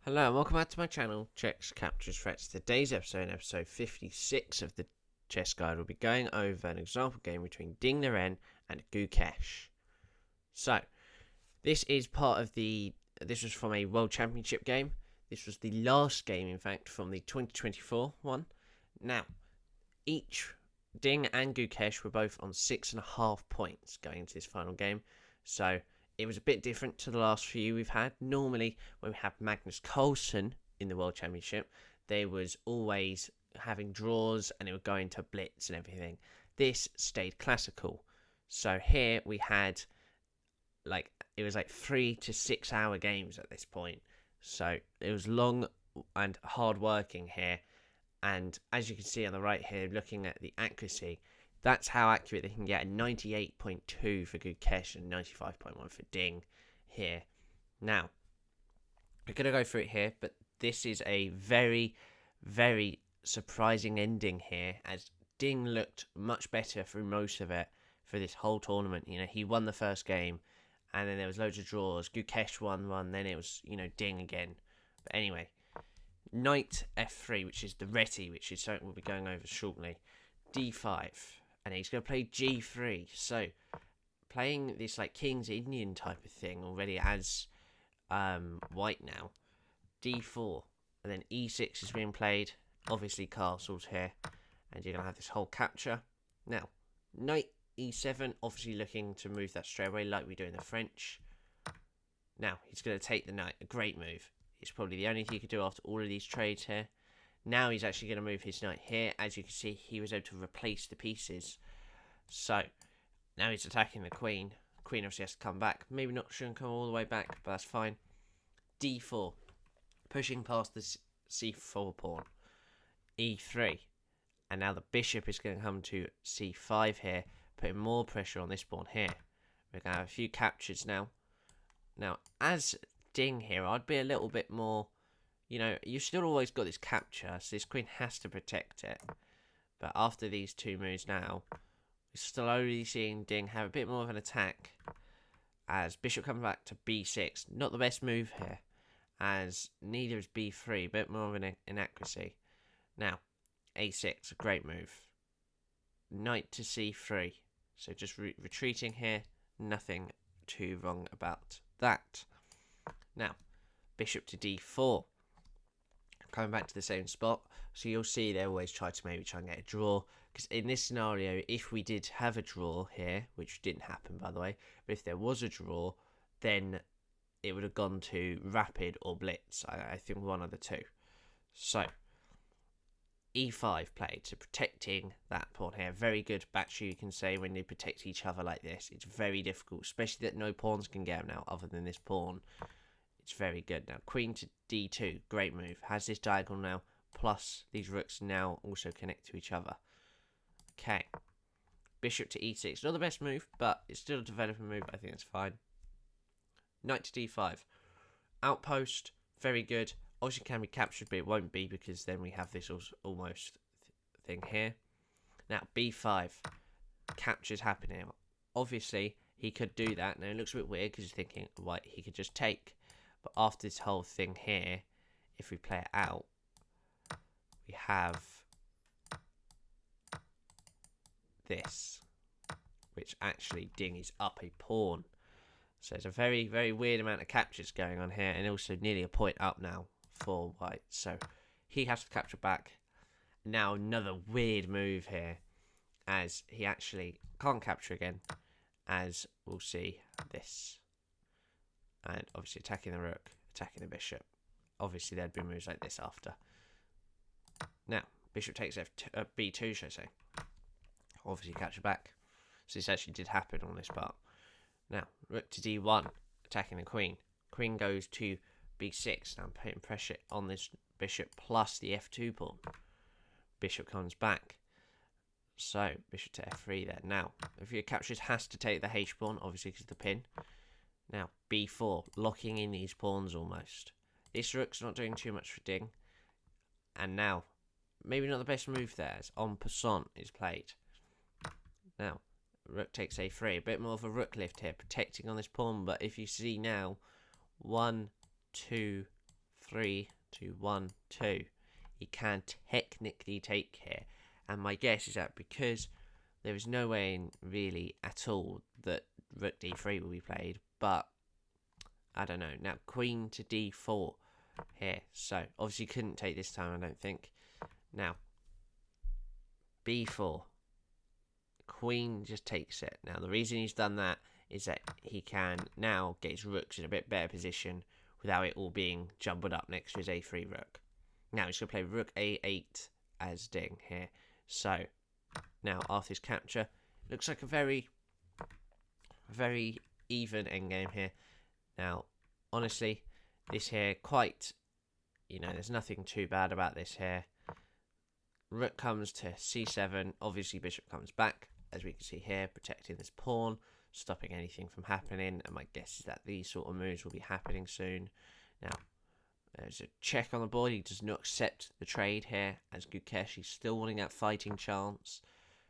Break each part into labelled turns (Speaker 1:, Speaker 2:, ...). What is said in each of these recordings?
Speaker 1: Hello and welcome back to my channel, Chess Captures Threats. Today's episode 56 of the Chess Guide, will be going over an example game between Liren and Gukesh. So, this is this was from a World Championship game. This was the last game, in fact, from the 2024 one. Now, each Ding and Gukesh were both on 6.5 points going into this final game. So, it was a bit different to the last few we've had. Normally, when we have Magnus Carlsen in the World Championship, they was always having draws and it would go into blitz and everything. This stayed classical. So here we had it was like 3 to 6 hour games at this point. So it was long and hard working here. And as you can see on the right here, looking at the accuracy, that's how accurate they can get. 98.2 for Gukesh and 95.1 for Ding here. Now, we're going to go through it here, but this is a very, very surprising ending here, as Ding looked much better through most of it for this whole tournament. You know, he won the first game, and then there was loads of draws. Gukesh won one, then it was, Ding again. But anyway, Knight F3, which is the Reti, which is something we'll be going over shortly. D5. And he's going to play G3. So, playing this like King's Indian type of thing already as white now. D4. And then E6 is being played. Obviously, castles here. And you're going to have this whole capture. Now, Knight E7. Obviously looking to move that straight away like we do in the French. Now, he's going to take the knight. A great move. It's probably the only thing he could do after all of these trades here. Now he's actually going to move his knight here. As you can see, he was able to replace the pieces. So, now he's attacking the queen. Queen obviously has to come back. Maybe not shouldn't come all the way back, but that's fine. D4. Pushing past the C4 pawn. E3. And now the bishop is going to come to C5 here, putting more pressure on this pawn here. We're going to have a few captures now. Now, as Ding here, I'd be a little bit more... you've still always got this capture, so this queen has to protect it. But after these two moves now, we're slowly seeing Ding have a bit more of an attack. As bishop comes back to B6. Not the best move here, as neither is B3. A bit more of an inaccuracy. Now, A6, a great move. Knight to C3. So just retreating here. Nothing too wrong about that. Now, bishop to D4. Coming back to the same spot. So you'll see they always try to maybe try and get a draw. Because in this scenario, if we did have a draw here, which didn't happen by the way, but if there was a draw, then it would have gone to rapid or blitz. I think one of the two. So, E5 played, so protecting that pawn here. Very good battery, you can say, when they protect each other like this. It's very difficult, especially that no pawns can get them now other than this pawn. It's very good. Now, queen to D2, great move. Has this diagonal now, plus these rooks now also connect to each other. Okay. Bishop to E6. Not the best move, but it's still a developing move. I think it's fine. Knight to D5. Outpost, very good. Obviously can be captured, but it won't be because then we have this almost thing here. Now, B5. Captures happening. Obviously, he could do that. Now, it looks a bit weird because you're thinking, right, he could just take. But after this whole thing here, if we play it out, we have this, which actually Ding is up a pawn. So it's a very, very weird amount of captures going on here, and also nearly a point up now for white. So he has to capture back. Now another weird move here, as he actually can't capture again, as we'll see this. And obviously attacking the rook, attacking the bishop. Obviously there'd be moves like this after. Now, bishop takes B2, should I say. Obviously capture back. So this actually did happen on this part. Now, rook to D1, attacking the queen. Queen goes to B6. Now I'm putting pressure on this bishop plus the F2 pawn. Bishop comes back. So, bishop to F3 there. Now, if your captures has to take the H pawn, obviously because of the pin. Now, B4, locking in these pawns almost. This rook's not doing too much for Ding. And now, maybe not the best move there, as en passant is played. Now, rook takes A3, a bit more of a rook lift here, protecting on this pawn. But if you see now, 1, 2, f3 to 1, 2. He can technically take here. And my guess is that because there is no way in really at all that rook d3 will be played, but I don't know. Now queen to d4 here. So obviously couldn't take this time, I don't think. Now b4. Queen just takes it. Now the reason he's done that is that he can now get his rooks in a bit better position without it all being jumbled up next to his a3 rook. Now he's going to play rook a8 as ding here. So now after his capture, looks like a very even endgame here. Now honestly, this here quite, there's nothing too bad about this here. Rook comes to c7. Obviously bishop comes back, as we can see here, protecting this pawn, stopping anything from happening. And my guess is that these sort of moves will be happening soon. Now there's a check on the board. He does not accept the trade here, as Gukesh is still wanting that fighting chance.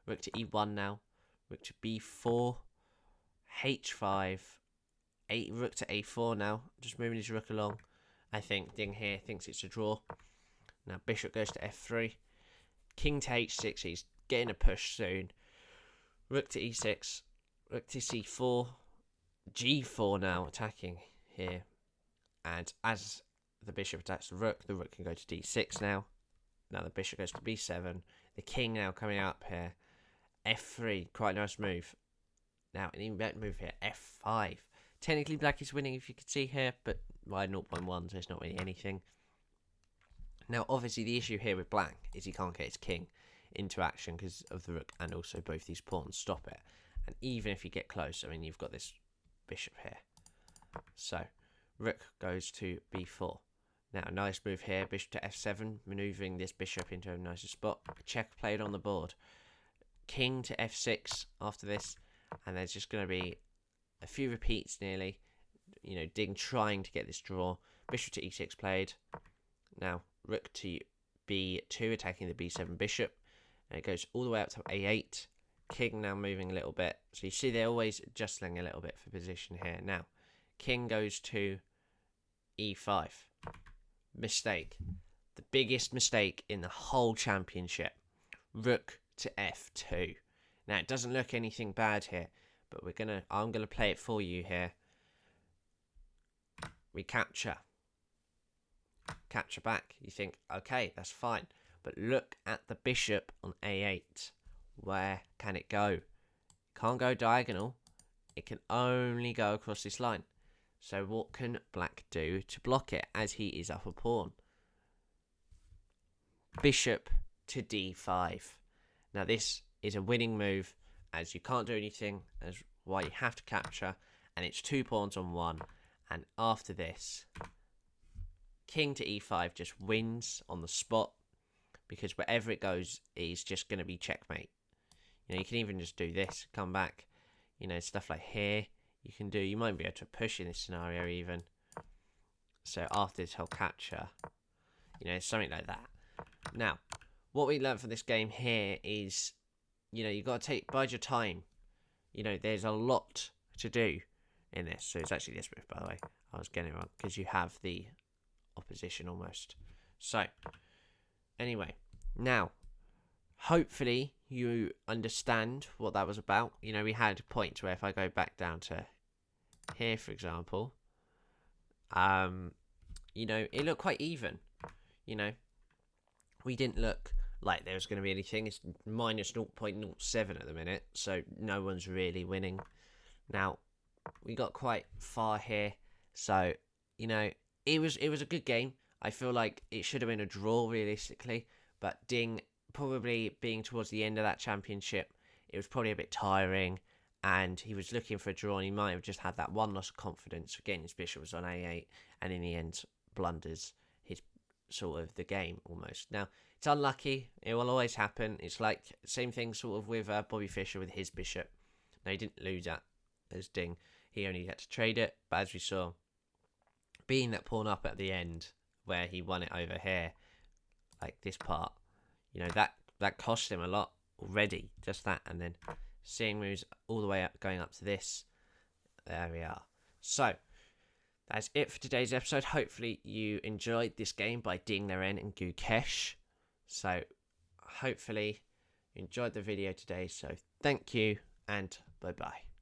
Speaker 1: Rook to e1 now. Rook to b4. h5. Rook to a4 now. Just moving his rook along. I think Ding here thinks it's a draw. Now bishop goes to f3. King to h6. He's getting a push soon. Rook to e6. Rook to c4. g4 now attacking here. And as the bishop attacks the rook can go to d6 now. Now the bishop goes to b7. The king now coming up here. f3, quite a nice move. Now an even better move here, f5. Technically black is winning, if you can see here, but by 0.1, so it's not really anything. Now obviously the issue here with black is he can't get his king into action because of the rook, and also both these pawns stop it. And even if you get close, I mean, you've got this bishop here. So rook goes to b4. Now, a nice move here, bishop to f7, manoeuvring this bishop into a nicer spot. A check played on the board. King to f6 after this, and there's just going to be a few repeats nearly. Ding trying to get this draw. Bishop to e6 played. Now, rook to b2, attacking the b7 bishop. And it goes all the way up to a8. King now moving a little bit. So you see they're always adjusting a little bit for position here. Now, king goes to e5. Mistake. The biggest mistake in the whole championship. Rook to f2. Now it doesn't look anything bad here, but I'm gonna play it for you here. We capture back. You think, okay, that's fine. But look at the bishop on a8. Where can it go? Can't go diagonal. It can only go across this line. So what can black do to block it, as he is up a pawn? Bishop to d5. Now this is a winning move, as you can't do anything, as why you have to capture, and it's 2 pawns on 1. And after this, king to e5 just wins on the spot, because wherever it goes is just going to be checkmate. You can even just do this, come back, stuff like here. You might be able to push in this scenario even. So after this whole capture, something like that. Now, what we learned from this game here is, you've got to bide your time. There's a lot to do in this. So it's actually this move, by the way. I was getting it wrong, because you have the opposition almost. So, anyway, now, hopefully you understand what that was about. We had points where if I go back down to here, for example, it looked quite even. We didn't look like there was going to be anything. It's minus 0.07 at the minute, so no one's really winning. Now, we got quite far here, so it was a good game. I feel like it should have been a draw realistically, but Ding, probably being towards the end of that championship, it was probably a bit tiring, and he was looking for a draw, and he might have just had that one loss of confidence. Again, his bishop was on a8, and in the end blunders his sort of the game almost. Now, it's unlucky. It will always happen. It's like same thing sort of with Bobby Fischer with his bishop. Now, he didn't lose that as Ding. He only had to trade it, but as we saw, being that pawn up at the end where he won it over here, like this part, that cost him a lot already, just that, and then seeing moves all the way up, going up to this. There we are. So That's it for today's episode. Hopefully you enjoyed this game by Ding Liren and Gukesh. So hopefully you enjoyed the video today. So thank you and bye bye.